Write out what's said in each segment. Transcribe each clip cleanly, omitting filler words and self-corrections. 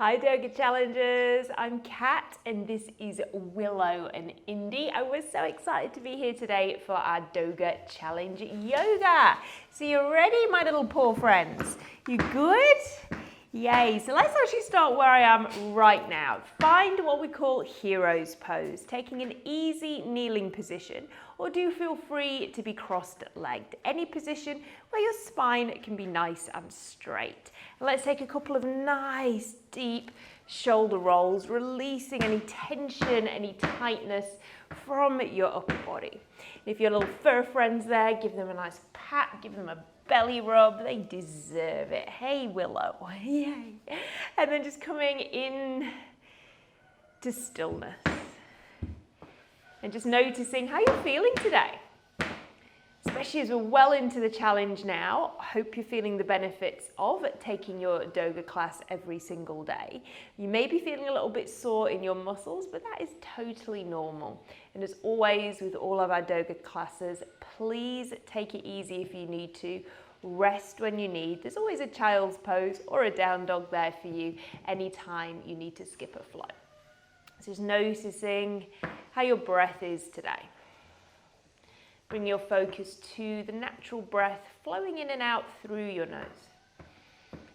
Hi Doga Challengers, I'm Kat and this is Willow and Indi. I was so excited to be here today for our Doga Challenge Yoga. So you ready, my little paw friends? You good? Yay, so let's actually start where I am right now. Find what we call hero's pose, taking an easy kneeling position, or do feel free to be crossed-legged. Any position where your spine can be nice and straight. And let's take a couple of nice deep shoulder rolls, releasing any tension, any tightness from your upper body. If your little fur friends there, give them a nice pat, give them a belly rub, they deserve it. Hey Willow, yay. And then just coming in to stillness. And just noticing how you're feeling today. Especially as we're well into the challenge now, I hope you're feeling the benefits of taking your Doga class every single day. You may be feeling a little bit sore in your muscles, but that is totally normal. And as always with all of our Doga classes, please take it easy if you need to. Rest when you need. There's always a child's pose or a down dog there for you anytime you need to skip a flow. So just noticing how your breath is today. Bring your focus to the natural breath flowing in and out through your nose.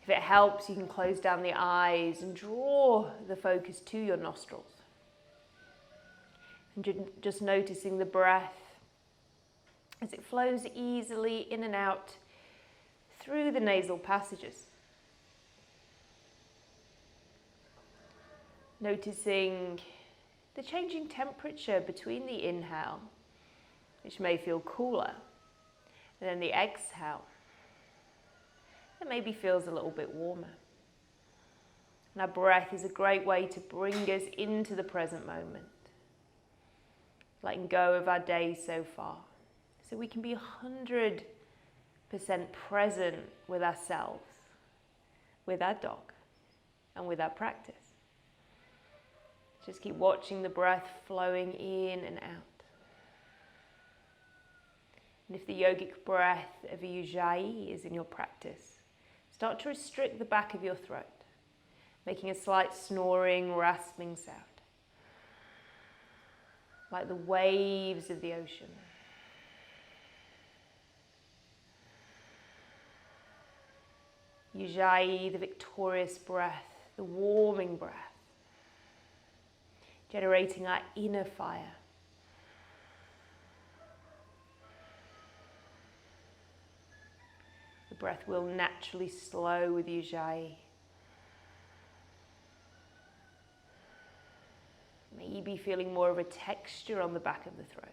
If it helps, you can close down the eyes and draw the focus to your nostrils. And just noticing the breath as it flows easily in and out through the nasal passages. Noticing the changing temperature between the inhale, which may feel cooler, and then the exhale, that maybe feels a little bit warmer. And our breath is a great way to bring us into the present moment, letting go of our day so far, so we can be 100% present with ourselves, with our dog, and with our practice. Just keep watching the breath flowing in and out. And if the yogic breath of Ujjayi is in your practice, start to restrict the back of your throat, making a slight snoring, rasping sound, like the waves of the ocean. Ujjayi, the victorious breath, the warming breath, generating our inner fire. The breath will naturally slow with Ujjayi. Maybe feeling more of a texture on the back of the throat.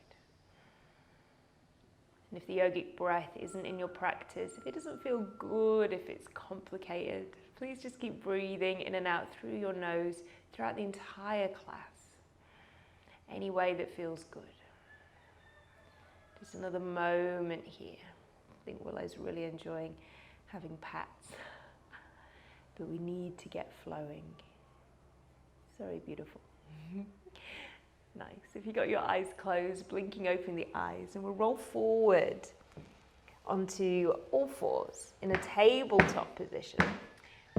And if the yogic breath isn't in your practice, if it doesn't feel good, if it's complicated, please just keep breathing in and out through your nose throughout the entire class. Any way that feels good. Just another moment here. I think Willow's really enjoying having pats, but we need to get flowing. Very beautiful. Nice. If you got your eyes closed, blinking open the eyes, and we'll roll forward onto all fours in a tabletop position.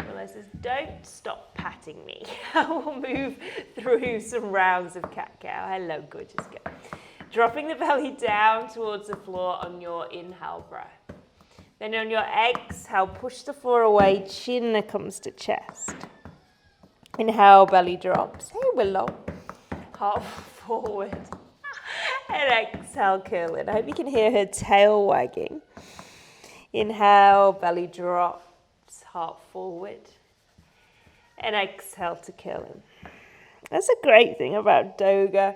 Willow says, don't stop patting me. We'll move through some rounds of cat-cow. Hello, gorgeous girl. Dropping the belly down towards the floor on your inhale breath. Then on your exhale, push the floor away, chin comes to chest. Inhale, belly drops. Hey, Willow. Heart forward. And exhale, curl in. I hope you can hear her tail wagging. Inhale, belly drops, heart forward. And exhale to curl in. That's a great thing about Doga.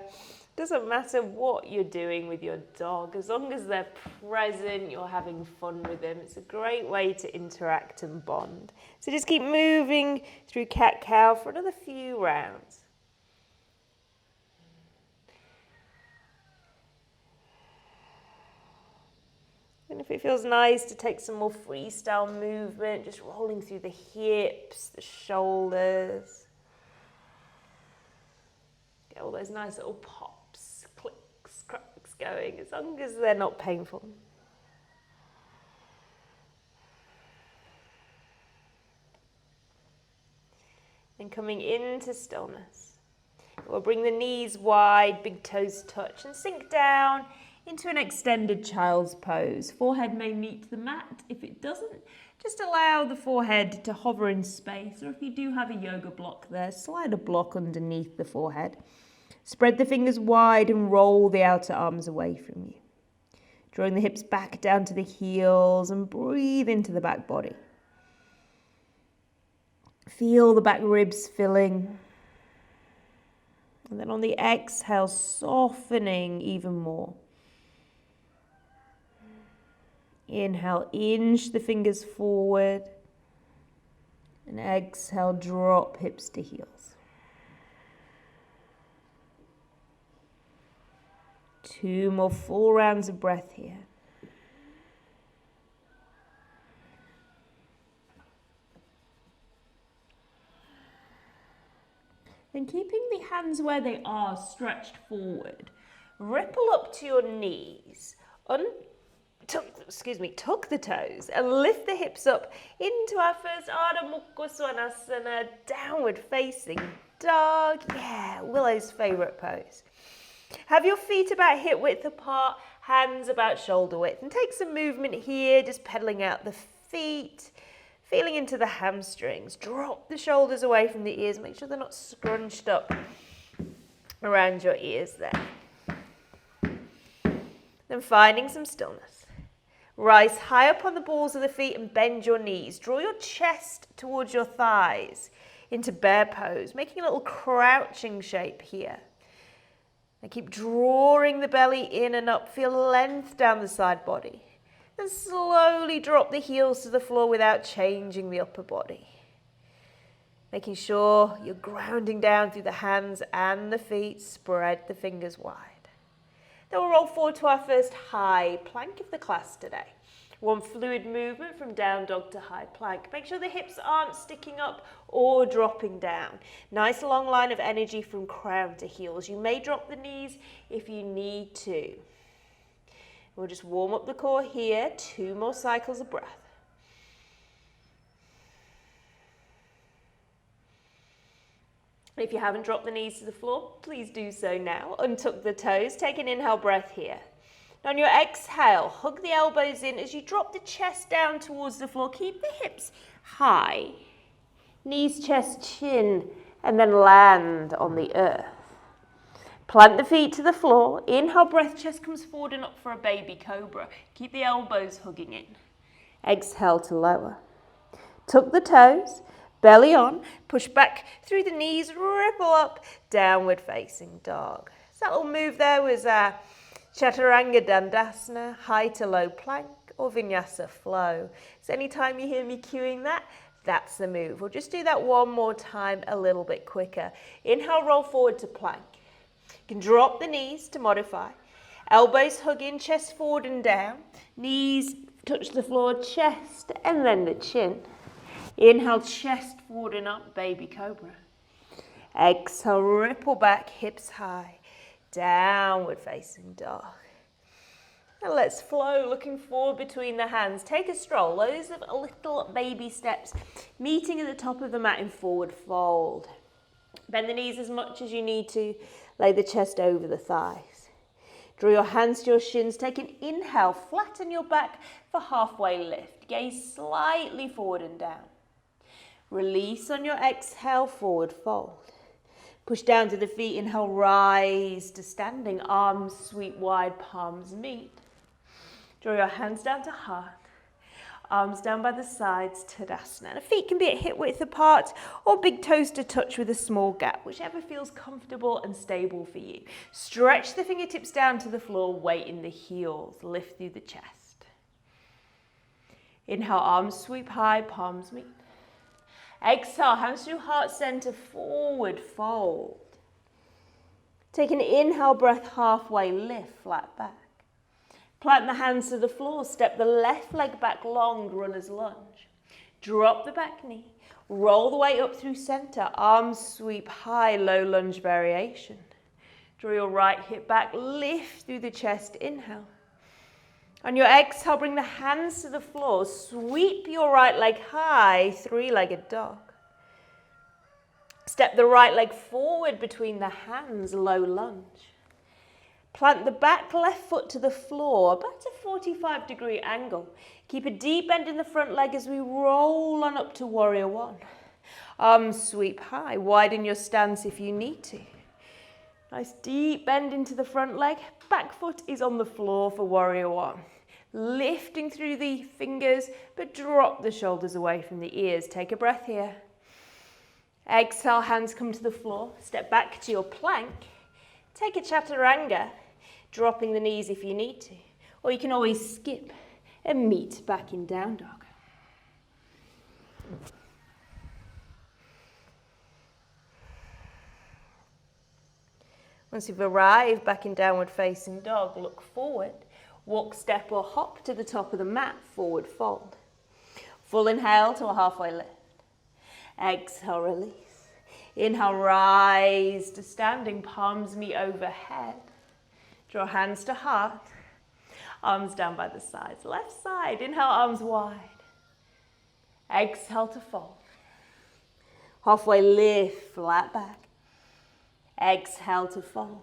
Doesn't matter what you're doing with your dog, as long as they're present, you're having fun with them. It's a great way to interact and bond. So just keep moving through cat-cow for another few rounds. And if it feels nice to take some more freestyle movement, just rolling through the hips, the shoulders. Get all those nice little pops, clicks, cracks going, as long as they're not painful. Then coming into stillness. We'll bring the knees wide, big toes touch, and sink down into an extended child's pose. Forehead may meet the mat. If it doesn't, just allow the forehead to hover in space. Or if you do have a yoga block there, slide a block underneath the forehead. Spread the fingers wide and roll the outer arms away from you. Drawing the hips back down to the heels and breathe into the back body. Feel the back ribs filling. And then on the exhale, softening even more. Inhale, inch the fingers forward. And exhale, drop hips to heels. 2 more full rounds of breath here. Then keeping the hands where they are, stretched forward, ripple up to your knees, tuck the toes and lift the hips up into our first Ardha Mukha Svanasana, downward facing dog. Yeah, Willow's favourite pose. Have your feet about hip width apart, hands about shoulder width, and take some movement here, just pedaling out the feet. Feeling into the hamstrings. Drop the shoulders away from the ears. Make sure they're not scrunched up around your ears there. Then finding some stillness. Rise high up on the balls of the feet and bend your knees. Draw your chest towards your thighs into bear pose, making a little crouching shape here. And keep drawing the belly in and up. Feel length down the side body. And slowly drop the heels to the floor without changing the upper body. Making sure you're grounding down through the hands and the feet. Spread the fingers wide. Then we'll roll forward to our first high plank of the class today. One fluid movement from down dog to high plank. Make sure the hips aren't sticking up or dropping down. Nice long line of energy from crown to heels. You may drop the knees if you need to. We'll just warm up the core here. 2 more cycles of breath. If you haven't dropped the knees to the floor, please do so now. Untuck the toes. Take an inhale breath here. Now on your exhale, hug the elbows in as you drop the chest down towards the floor. Keep the hips high. Knees, chest, chin, and then land on the earth. Plant the feet to the floor. Inhale, breath, chest comes forward and up for a baby cobra. Keep the elbows hugging in. Exhale to lower. Tuck the toes, belly on, push back through the knees, ripple up, downward facing dog. So that little move there was Chaturanga Dandasana, high to low plank, or Vinyasa flow. So anytime you hear me cueing that, that's the move. We'll just do that one more time a little bit quicker. Inhale, roll forward to plank. You can drop the knees to modify. Elbows hug in, chest forward and down. Knees touch the floor, chest, and then the chin. Inhale, chest forward and up, baby cobra. Exhale, ripple back, hips high. Downward facing dog. Now let's flow, looking forward between the hands. Take a stroll, loads of little baby steps, meeting at the top of the mat in forward fold. Bend the knees as much as you need to. Lay the chest over the thighs. Draw your hands to your shins. Take an inhale. Flatten your back for halfway lift. Gaze slightly forward and down. Release on your exhale. Forward fold. Push down to the feet. Inhale. Rise to standing. Arms sweep wide. Palms meet. Draw your hands down to heart. Arms down by the sides, Tadasana. The feet can be at hip width apart or big toes to touch with a small gap, whichever feels comfortable and stable for you. Stretch the fingertips down to the floor, weight in the heels, lift through the chest. Inhale, arms sweep high, palms meet. Exhale, hands through heart center, forward fold. Take an inhale breath, halfway lift, flat back. Plant the hands to the floor, step the left leg back long, runner's lunge. Drop the back knee, roll the weight up through center, arms sweep high, low lunge variation. Draw your right hip back, lift through the chest, inhale. On your exhale, bring the hands to the floor, sweep your right leg high, 3-legged dog. Step the right leg forward between the hands, low lunge. Plant the back left foot to the floor, about a 45-degree angle. Keep a deep bend in the front leg as we roll on up to warrior one. Arms sweep high, widen your stance if you need to. Nice deep bend into the front leg. Back foot is on the floor for warrior one. Lifting through the fingers, but drop the shoulders away from the ears. Take a breath here. Exhale, hands come to the floor. Step back to your plank. Take a chaturanga, dropping the knees if you need to. Or you can always skip and meet back in down dog. Once you've arrived back in downward facing dog, look forward. Walk, step or hop to the top of the mat, forward fold. Full inhale to a halfway lift. Exhale, release. Inhale, rise to standing, palms meet overhead. Draw hands to heart. Arms down by the sides. Left side, inhale, arms wide. Exhale to fold. Halfway lift, flat back. Exhale to fold.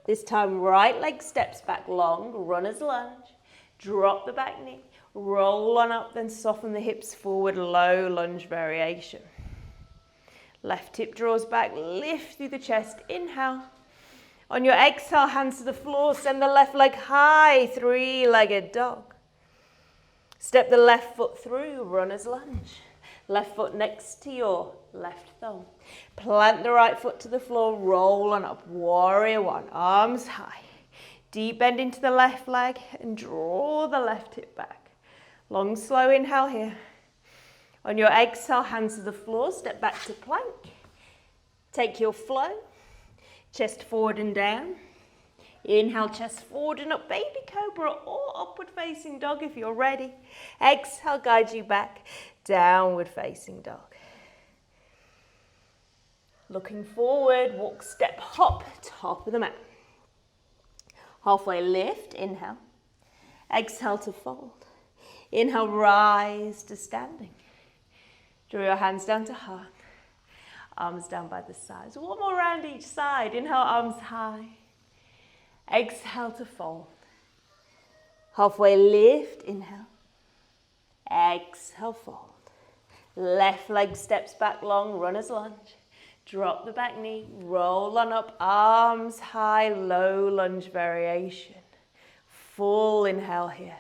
This time, right leg steps back long, runner's lunge. Drop the back knee, roll on up, then soften the hips forward, low lunge variation. Left hip draws back, lift through the chest, inhale. On your exhale, hands to the floor, send the left leg high, three-legged dog. Step the left foot through, runner's lunge. Left foot next to your left thumb. Plant the right foot to the floor, roll on up, warrior one, arms high. Deep bend into the left leg and draw the left hip back. Long, slow inhale here. On your exhale, hands to the floor, step back to plank. Take your flow, chest forward and down. Inhale, chest forward and up, baby cobra or upward facing dog if you're ready. Exhale, guide you back, downward facing dog. Looking forward, walk, step, hop, top of the mat. Halfway lift, inhale. Exhale to fold. Inhale, rise to standing. Draw your hands down to heart. Arms down by the sides. One more round each side. Inhale, arms high. Exhale to fold. Halfway lift, inhale. Exhale, fold. Left leg steps back long, runner's lunge. Drop the back knee, roll on up, arms high, low lunge variation. Full inhale here.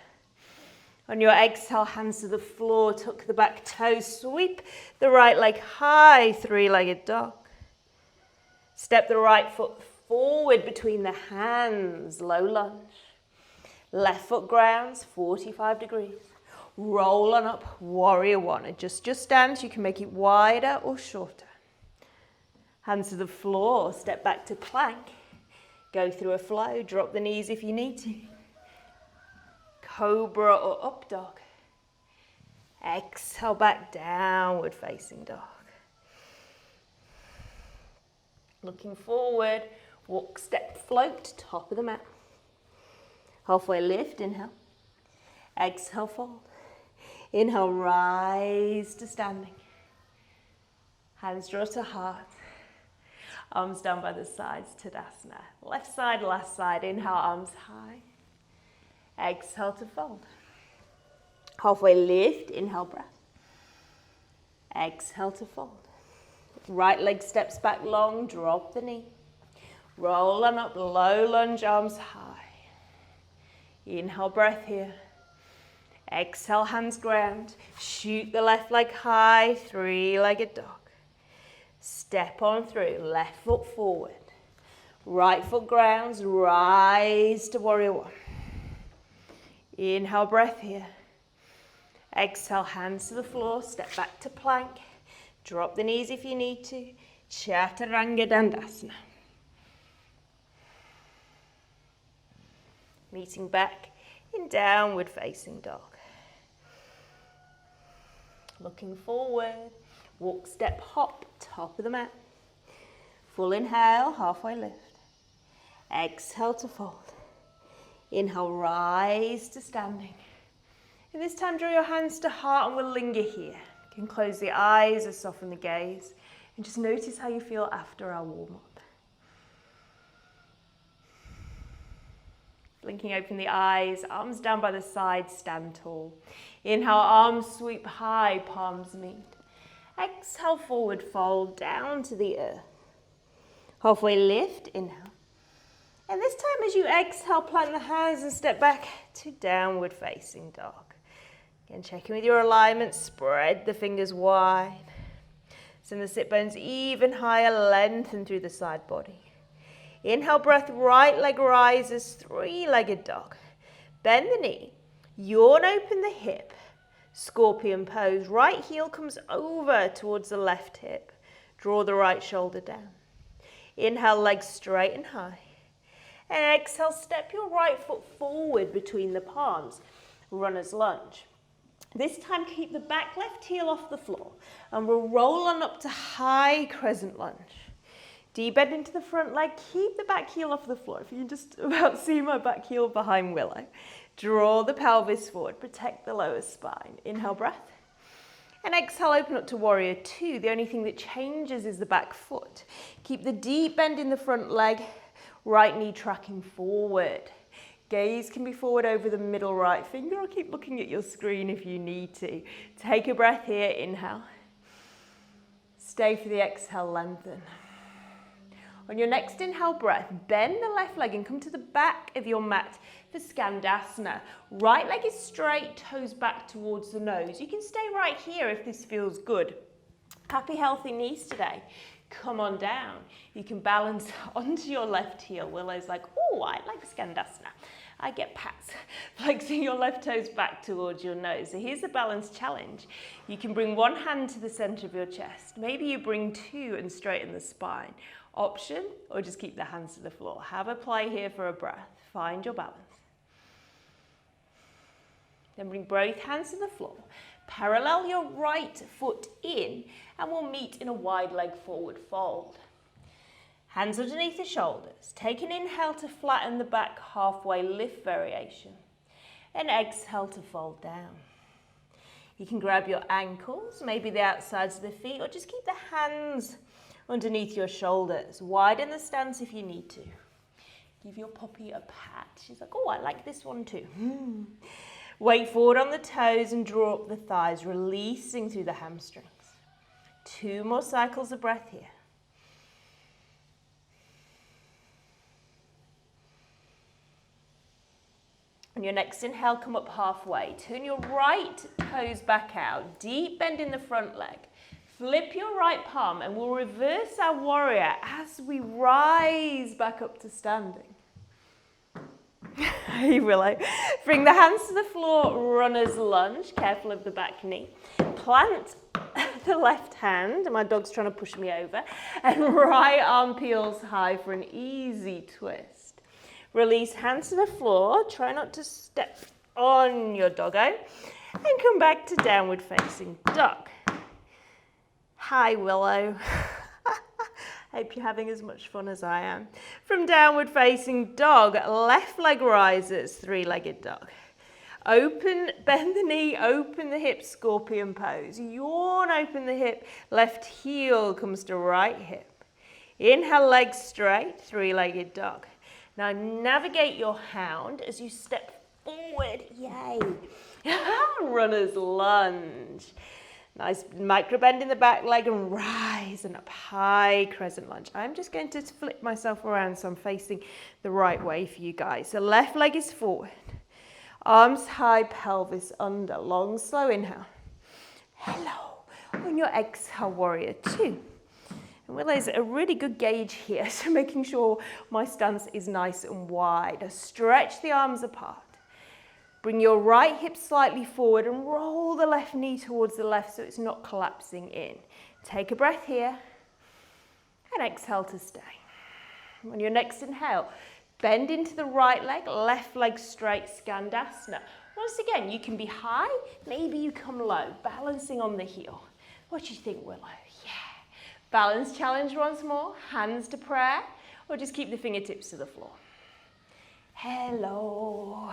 On your exhale, hands to the floor, tuck the back toes, sweep the right leg high, three-legged dog. Step the right foot forward between the hands, low lunge. Left foot grounds, 45 degrees. Roll on up, warrior one. Adjust your stance, you can make it wider or shorter. Hands to the floor, step back to plank. Go through a flow, drop the knees if you need to. Cobra or up dog. Exhale back, downward facing dog. Looking forward, walk, step, float, top of the mat. Halfway lift, inhale. Exhale, fold. Inhale, rise to standing. Hands draw to heart. Arms down by the sides, Tadasana. Left side, last side, inhale, arms high. Exhale to fold. Halfway lift, inhale, breath. Exhale to fold. Right leg steps back long, drop the knee. Roll on up, low lunge, arms high. Inhale, breath here. Exhale, hands ground. Shoot the left leg high, three-legged dog. Step on through, left foot forward. Right foot grounds, rise to warrior one. Inhale, breath here. Exhale, hands to the floor, step back to plank. Drop the knees if you need to. Chaturanga Dandasana. Meeting back in downward facing dog. Looking forward, walk, step, hop, top of the mat. Full inhale, halfway lift. Exhale to fold. Inhale, rise to standing. And this time draw your hands to heart and we'll linger here. You can close the eyes or soften the gaze. And just notice how you feel after our warm-up. Blinking open the eyes, arms down by the side, stand tall. Inhale, arms sweep high, palms meet. Exhale, forward fold down to the earth. Halfway lift, inhale. And this time as you exhale, plant the hands and step back to downward facing dog. Again, check in with your alignment, spread the fingers wide. Send the sit bones even higher, lengthen through the side body. Inhale, breath, right leg rises, three-legged dog. Bend the knee, yawn open the hip, scorpion pose. Right heel comes over towards the left hip. Draw the right shoulder down. Inhale, legs straight and high. And exhale, step your right foot forward between the palms. Runner's lunge. This time, keep the back left heel off the floor. And we'll roll on up to high crescent lunge. Deep bend into the front leg. Keep the back heel off the floor. If you can just about see my back heel behind Willow. Draw the pelvis forward. Protect the lower spine. Inhale, breath. And exhale, open up to warrior two. The only thing that changes is the back foot. Keep the deep bend in the front leg. Right knee tracking forward. Gaze can be forward over the middle right finger, or keep looking at your screen if you need to. Take a breath here, inhale. Stay for the exhale, lengthen. On your next inhale breath, bend the left leg and come to the back of your mat for Skandasana. Right leg is straight, toes back towards the nose. You can stay right here if this feels good. Happy, healthy knees today. Come on down. You can balance onto your left heel. Willow's like, oh, I like Skandasana. I get pats, flexing your left toes back towards your nose. So here's the balance challenge. You can bring one hand to the center of your chest. Maybe you bring two and straighten the spine. Option, or just keep the hands to the floor. Have a play here for a breath. Find your balance. Then bring both hands to the floor. Parallel your right foot in, and we'll meet in a wide leg forward fold. Hands underneath the shoulders. Take an inhale to flatten the back, halfway lift variation. And exhale to fold down. You can grab your ankles, maybe the outsides of the feet, or just keep the hands underneath your shoulders. Widen the stance if you need to. Give your puppy a pat. She's like, oh, I like this one too. Weight forward on the toes and draw up the thighs, releasing through the hamstrings. 2 more cycles of breath here. On your next inhale, come up halfway. Turn your right toes back out. Deep bend in the front leg. Flip your right palm and we'll reverse our warrior as we rise back up to standing. Hey Willow. Bring the hands to the floor, runner's lunge. Careful of the back knee. Plant the left hand. My dog's trying to push me over. And right arm peels high for an easy twist. Release hands to the floor. Try not to step on your doggo. And come back to downward facing dog. Hi Willow. Hope you're having as much fun as I am. From downward facing dog, left leg rises, 3-legged dog. Open, bend the knee, open the hip, scorpion pose. Yawn, open the hip, left heel comes to right hip. Inhale, legs straight, 3-legged dog. Now navigate your hound as you step forward, yay. Runner's lunge. Nice micro bend in the back leg and rise and up, high crescent lunge. I'm just going to flip myself around so I'm facing the right way for you guys. The left leg is forward. Arms high, pelvis under. Long, slow inhale. Hello. On your exhale, warrior two. And Willow's a really good gauge here, so making sure my stance is nice and wide. Stretch the arms apart. Bring your right hip slightly forward and roll the left knee towards the left so it's not collapsing in. Take a breath here and exhale to stay. On your next inhale, bend into the right leg, left leg straight, Skandasana. Once again, you can be high, maybe you come low, balancing on the heel. What do you think, Willow? Yeah. Balance challenge once more, hands to prayer, or just keep the fingertips to the floor. Hello.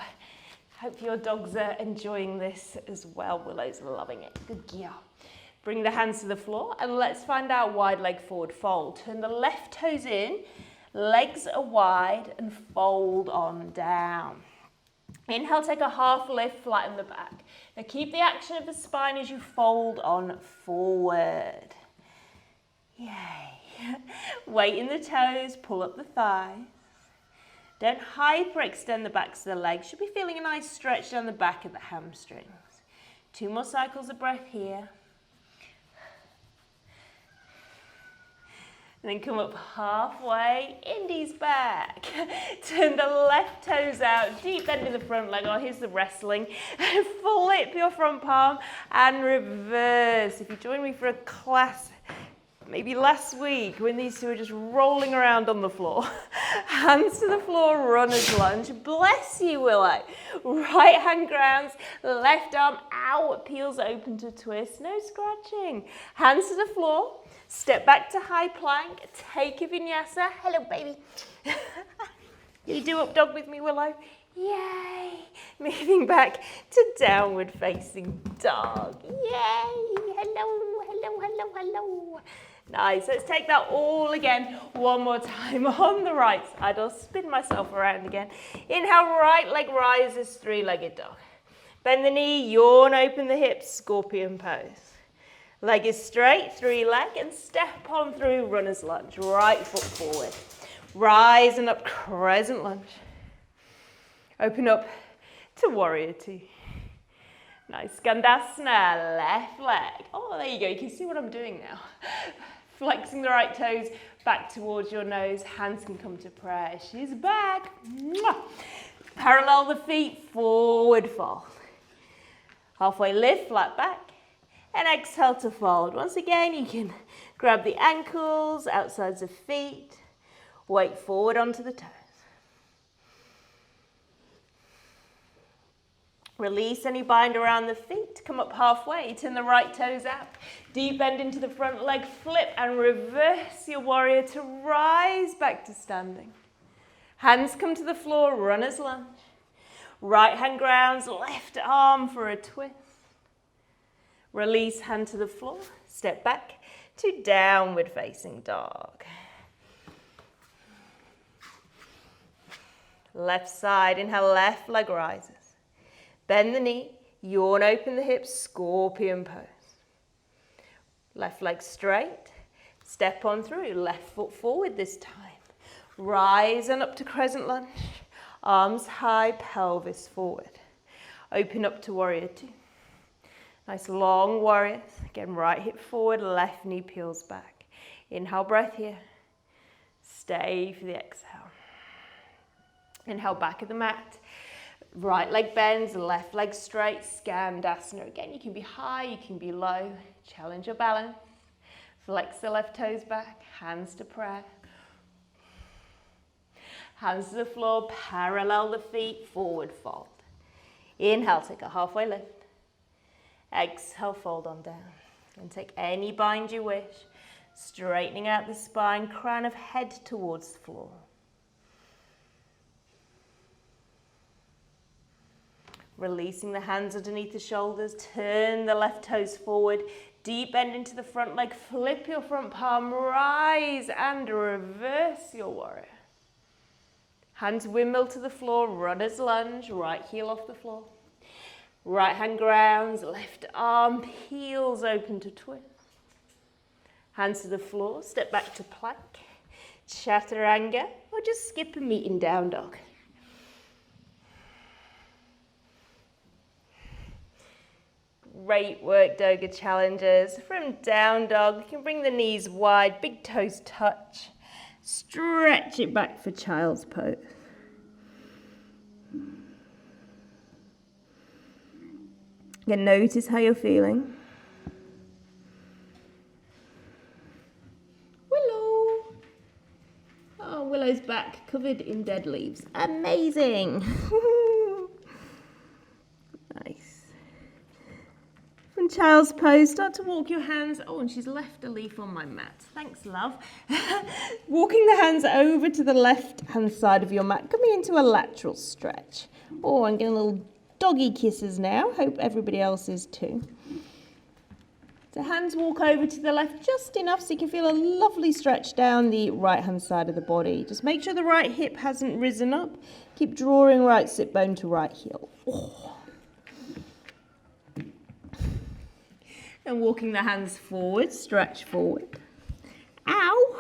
Hope your dogs are enjoying this as well. Willow's loving it. Good girl. Bring the hands to the floor and let's find our wide leg forward fold. Turn the left toes in, legs are wide and fold on down. Inhale, take a half lift, flatten the back. Now keep the action of the spine as you fold on forward. Yay. Weight in the toes, pull up the thighs. Don't hyperextend the backs of the legs. Should be feeling a nice stretch down the back of the hamstrings. 2 more cycles of breath here. And then come up halfway, Indi's back. Turn the left toes out, deep bend in the front leg. Oh, here's the wrestling. Flip your front palm and reverse. If you joined me for a class, maybe last week, when these two were just rolling around on the floor. Hands to the floor, runner's lunge. Bless you, Willow. Right hand grounds, left arm out, peels open to twist. No scratching. Hands to the floor. Step back to high plank, take a vinyasa. Hello, baby. You do up dog with me, Willow? Yay. Moving back to downward facing dog. Yay. Hello, hello, hello, hello. Nice. Let's take that all again. One more time on the right side. I'll spin myself around again. Inhale, right leg rises, three-legged dog. Bend the knee, yawn, open the hips, scorpion pose. Leg is straight, 3-leg, and step on through runner's lunge. Right foot forward. Rise and up, crescent lunge. Open up to warrior 2. Nice, Skandasana, left leg. Oh, there you go, you can see what I'm doing now. Flexing the right toes back towards your nose. Hands can come to prayer. She's back. Mwah. Parallel the feet, forward fold. Halfway lift, flat back. And exhale to fold. Once again, you can grab the ankles, outsides of feet, weight forward onto the toes. Release any bind around the feet, come up halfway, turn the right toes out. Deep bend into the front leg, flip and reverse your warrior to rise back to standing. Hands come to the floor, runner's lunge. Right hand grounds, left arm for a twist. Release, hand to the floor, step back to downward facing dog. Left side, inhale, left leg rises. Bend the knee, yawn, open the hips, scorpion pose. Left leg straight, step on through, left foot forward this time. Rise and up to crescent lunge, arms high, pelvis forward. Open up to warrior 2. Nice long warriors. Again, right hip forward, left knee peels back. Inhale, breath here. Stay for the exhale. Inhale, back of the mat. Right leg bends, left leg straight, Skandasana. Again, you can be high, you can be low. Challenge your balance. Flex the left toes back, hands to prayer. Hands to the floor, parallel the feet, forward fold. Inhale, take a halfway lift. Exhale, fold on down. And take any bind you wish. Straightening out the spine, crown of head towards the floor. Releasing the hands underneath the shoulders, turn the left toes forward, deep bend into the front leg, flip your front palm, rise and reverse your warrior. Hands windmill to the floor, runner's lunge, right heel off the floor. Right hand grounds, left arm peels open to twist. Hands to the floor, step back to plank, chaturanga, or just skip a meeting down dog. Great work, Doga challengers. From down dog, you can bring the knees wide, big toes touch. Stretch it back for child's pose. Again, notice how you're feeling. Willow. Oh, Willow's back, covered in dead leaves. Amazing. Nice. From child's pose, start to walk your hands. Oh, and she's left a leaf on my mat. Thanks, love. Walking the hands over to the left-hand side of your mat, coming into a lateral stretch. Oh, I'm getting little doggy kisses now. Hope everybody else is too. So hands walk over to the left just enough so you can feel a lovely stretch down the right hand side of the body. Just make sure the right hip hasn't risen up. Keep drawing right sit bone to right heel. Oh. And walking the hands forward, stretch forward. Ow!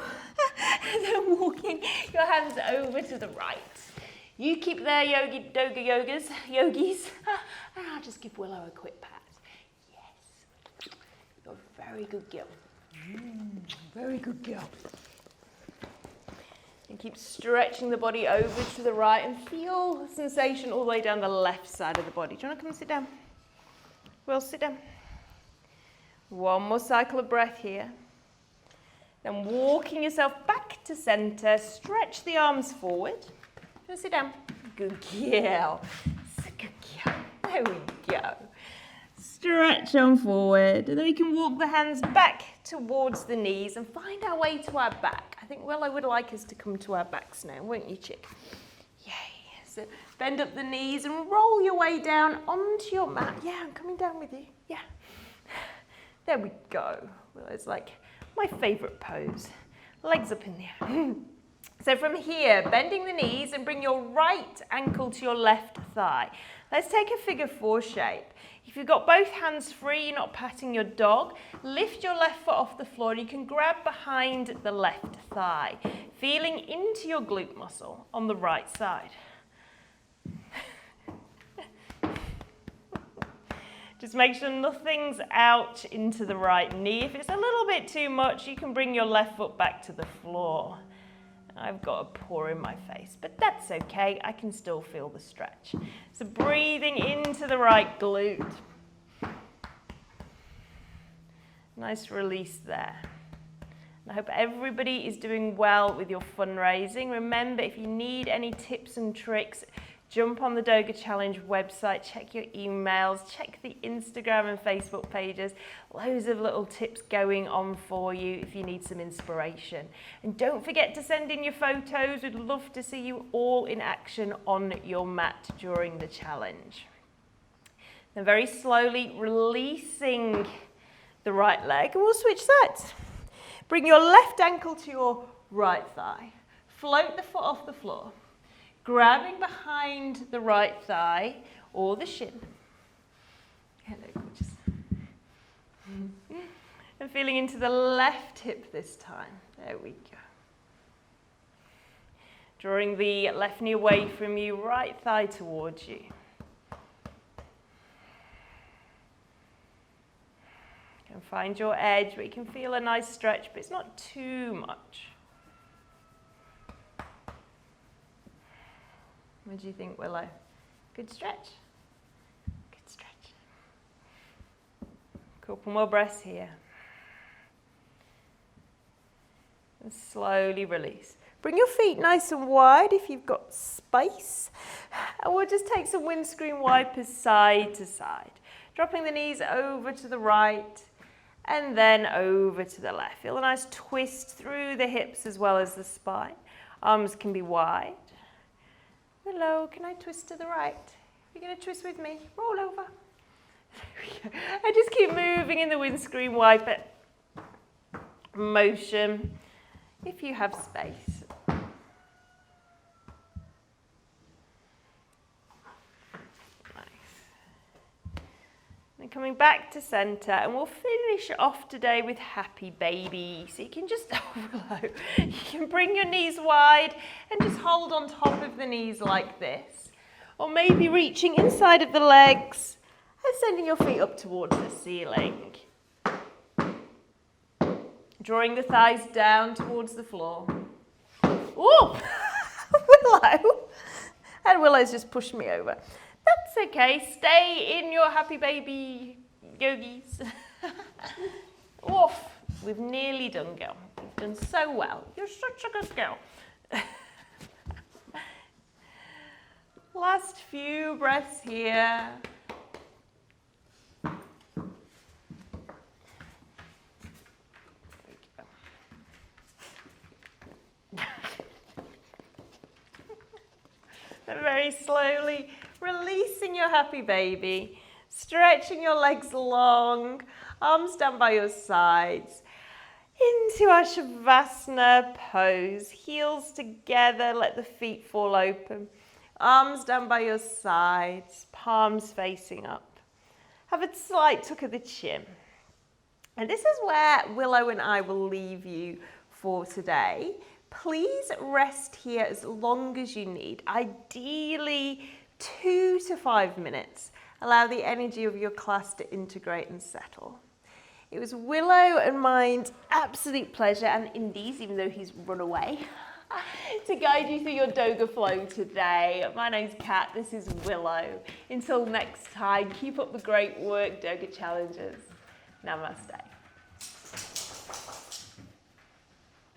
And then walking your hands over to the right. You keep there, Doga yogis, and I'll just give Willow a quick pat. Yes, you're a very good girl. Very good girl. And keep stretching the body over to the right and feel the sensation all the way down the left side of the body. Do you want to come and sit down? Will, sit down. One more cycle of breath here. Then walking yourself back to center, stretch the arms forward. Just sit down. Good girl. Good girl. There we go. Stretch on forward. And then we can walk the hands back towards the knees and find our way to our back. I think Willow would like us to come to our backs now, won't you, chick? Yay. So bend up the knees and roll your way down onto your mat. Yeah, I'm coming down with you. Yeah. There we go. Willow's like my favorite pose. Legs up in the air. So from here, bending the knees and bring your right ankle to your left thigh. Let's take a figure 4 shape. If you've got both hands free, you're not patting your dog, lift your left foot off the floor and you can grab behind the left thigh, feeling into your glute muscle on the right side. Just make sure nothing's out into the right knee. If it's a little bit too much, you can bring your left foot back to the floor. I've got a paw in my face, but that's okay. I can still feel the stretch. So breathing into the right glute. Nice release there. And I hope everybody is doing well with your fundraising. Remember, if you need any tips and tricks, jump on the Doga Challenge website, check your emails, check the Instagram and Facebook pages. Loads of little tips going on for you if you need some inspiration. And don't forget to send in your photos. We'd love to see you all in action on your mat during the challenge. Then very slowly releasing the right leg, and we'll switch sides. Bring your left ankle to your right thigh. Float the foot off the floor. Grabbing behind the right thigh or the shin. Hello, gorgeous. And feeling into the left hip this time. There we go. Drawing the left knee away from you, right thigh towards you. And find your edge where you can feel a nice stretch, but it's not too much. What do you think, Willow? Good stretch? Good stretch. Couple more breaths here. And slowly release. Bring your feet nice and wide if you've got space. And we'll just take some windscreen wipers side to side. Dropping the knees over to the right and then over to the left. Feel a nice twist through the hips as well as the spine. Arms can be wide. Willow, can I twist to the right? You're going to twist with me? Roll over. There we go. I just keep moving in the windscreen wiper motion if you have space. And coming back to center, and we'll finish off today with happy baby. So you can just, you can bring your knees wide and just hold on top of the knees like this. Or maybe reaching inside of the legs and sending your feet up towards the ceiling. Drawing the thighs down towards the floor. Ooh, Willow. And Willow's just pushed me over. That's okay, stay in your happy baby yogis. Oof, we've nearly done, girl. You've done so well. You're such a good girl. Last few breaths here. And very slowly releasing your happy baby. Stretching your legs long, arms down by your sides. Into our Shavasana pose, heels together, let the feet fall open. Arms down by your sides, palms facing up. Have a slight tuck of the chin. And this is where Willow and I will leave you for today. Please rest here as long as you need, ideally 2 to 5 minutes. Allow the energy of your class to integrate and settle. It was Willow and mine's absolute pleasure, and Indi's, even though he's run away, to guide you through your Doga flow today. My name's Kat, this is Willow. Until next time, keep up the great work, Doga challengers. Namaste.